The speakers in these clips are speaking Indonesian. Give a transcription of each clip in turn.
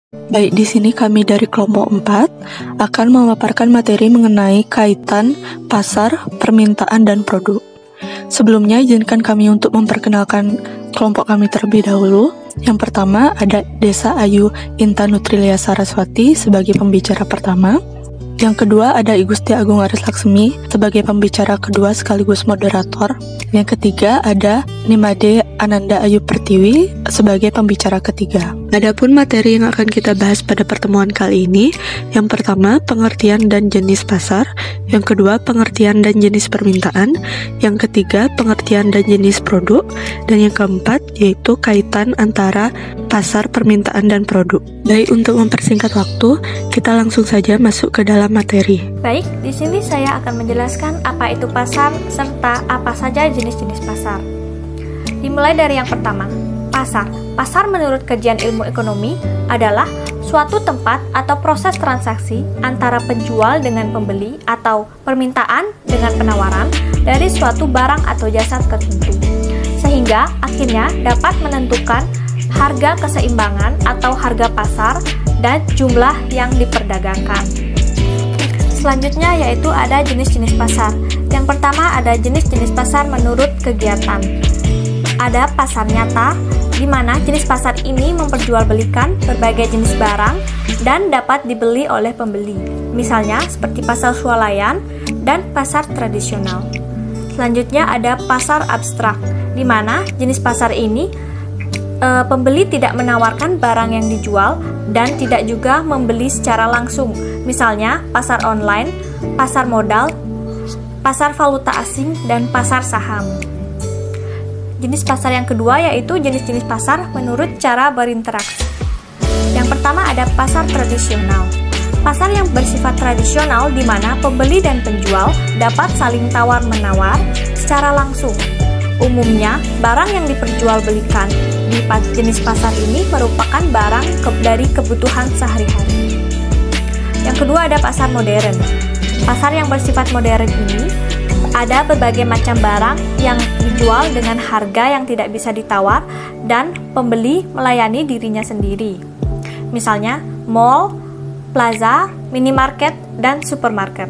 Baik, di sini kami dari kelompok 4 akan memaparkan materi mengenai kaitan pasar, permintaan, dan produk. Sebelumnya, izinkan kami untuk memperkenalkan kelompok kami terlebih dahulu. Yang pertama ada Desa Ayu Intan Nutrilia Saraswati sebagai pembicara pertama. Yang kedua ada I Gusti Agung Aris Laksmi sebagai pembicara kedua sekaligus moderator. Yang ketiga ada Nimade Ananda Ayu Pertiwi sebagai pembicara ketiga. Adapun materi yang akan kita bahas pada pertemuan kali ini, yang pertama pengertian dan jenis pasar, yang kedua pengertian dan jenis permintaan, yang ketiga pengertian dan jenis produk, dan yang keempat yaitu kaitan antara pasar, permintaan, dan produk. Baik, untuk mempersingkat waktu, kita langsung saja masuk ke dalam materi. Baik, di sini saya akan menjelaskan apa itu pasar serta apa saja jenis-jenis pasar. Dimulai dari yang pertama, pasar. Pasar menurut kajian ilmu ekonomi adalah suatu tempat atau proses transaksi antara penjual dengan pembeli atau permintaan dengan penawaran dari suatu barang atau jasa tertentu, sehingga akhirnya dapat menentukan harga keseimbangan atau harga pasar dan jumlah yang diperdagangkan. Selanjutnya yaitu ada jenis-jenis pasar. Yang pertama ada jenis-jenis pasar menurut kegiatan. Ada pasar nyata, di mana jenis pasar ini memperjualbelikan berbagai jenis barang dan dapat dibeli oleh pembeli. Misalnya seperti pasar swalayan dan pasar tradisional. Selanjutnya ada pasar abstrak, di mana jenis pasar ini pembeli tidak menawarkan barang yang dijual dan tidak juga membeli secara langsung. Misalnya pasar online, pasar modal, pasar valuta asing, dan pasar saham. Jenis pasar yang kedua yaitu jenis-jenis pasar menurut cara berinteraksi. Yang pertama ada pasar tradisional. Pasar yang bersifat tradisional di mana pembeli dan penjual dapat saling tawar-menawar secara langsung. Umumnya, barang yang diperjualbelikan di jenis pasar ini merupakan barang dari kebutuhan sehari-hari. Yang kedua ada pasar modern. Pasar yang bersifat modern ini ada berbagai macam barang yang dijual dengan harga yang tidak bisa ditawar dan pembeli melayani dirinya sendiri. Misalnya mall, plaza, minimarket, dan supermarket.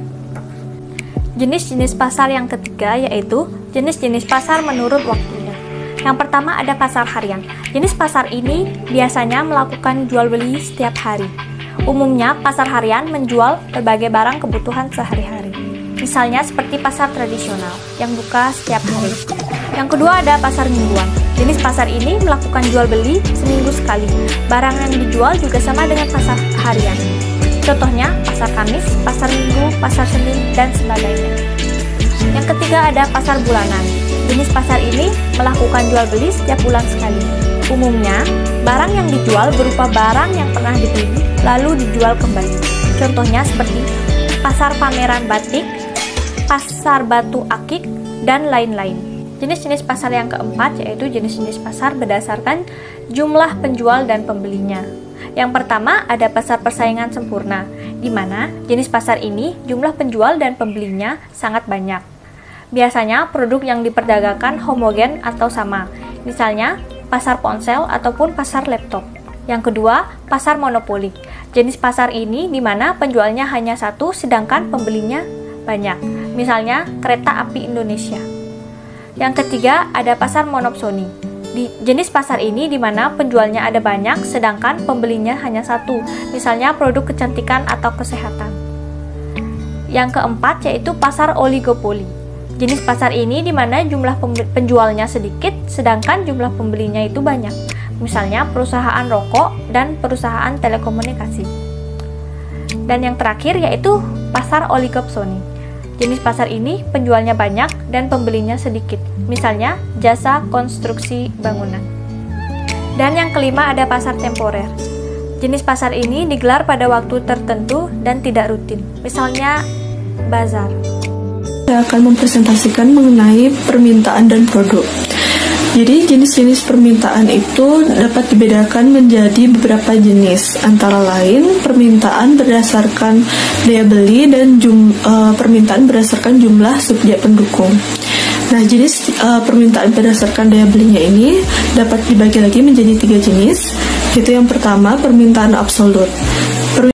Jenis-jenis pasar yang ketiga yaitu jenis-jenis pasar menurut waktunya. Yang pertama ada pasar harian. Jenis pasar ini biasanya melakukan jual beli setiap hari. Umumnya pasar harian menjual berbagai barang kebutuhan sehari-hari. Misalnya seperti pasar tradisional yang buka setiap hari. Yang kedua ada pasar mingguan. Jenis pasar ini melakukan jual beli seminggu sekali. Barang yang dijual juga sama dengan pasar harian. Contohnya pasar Kamis, pasar Minggu, pasar Senin, dan sebagainya. Yang ketiga ada pasar bulanan. Jenis pasar ini melakukan jual beli setiap bulan sekali. Umumnya, barang yang dijual berupa barang yang pernah dibeli lalu dijual kembali. Contohnya seperti pasar pameran batik, pasar batu akik, dan lain-lain. Jenis-jenis pasar yang keempat yaitu jenis-jenis pasar berdasarkan jumlah penjual dan pembelinya. Yang pertama ada pasar persaingan sempurna, di mana jenis pasar ini jumlah penjual dan pembelinya sangat banyak. Biasanya produk yang diperdagangkan homogen atau sama, misalnya pasar ponsel ataupun pasar laptop. Yang kedua, pasar monopoli. Jenis pasar ini di mana penjualnya hanya satu sedangkan pembelinya banyak, misalnya kereta api Indonesia. Yang ketiga, ada pasar monopsoni. Di jenis pasar ini di mana penjualnya ada banyak sedangkan pembelinya hanya satu, misalnya produk kecantikan atau kesehatan. Yang keempat yaitu pasar oligopoli. Jenis pasar ini di mana jumlah penjualnya sedikit sedangkan jumlah pembelinya itu banyak, misalnya perusahaan rokok dan perusahaan telekomunikasi. Dan yang terakhir yaitu pasar oligopsoni. Jenis pasar ini penjualnya banyak dan pembelinya sedikit, misalnya jasa konstruksi bangunan. Dan yang kelima ada pasar temporer. Jenis pasar ini digelar pada waktu tertentu dan tidak rutin, misalnya bazar. Saya akan mempresentasikan mengenai permintaan dan produk. Jadi jenis-jenis permintaan itu dapat dibedakan menjadi beberapa jenis, antara lain permintaan berdasarkan daya beli dan permintaan berdasarkan jumlah subjek pendukung. Nah, jenis permintaan berdasarkan daya belinya ini dapat dibagi lagi menjadi 3 jenis. Itu yang pertama, permintaan absolut.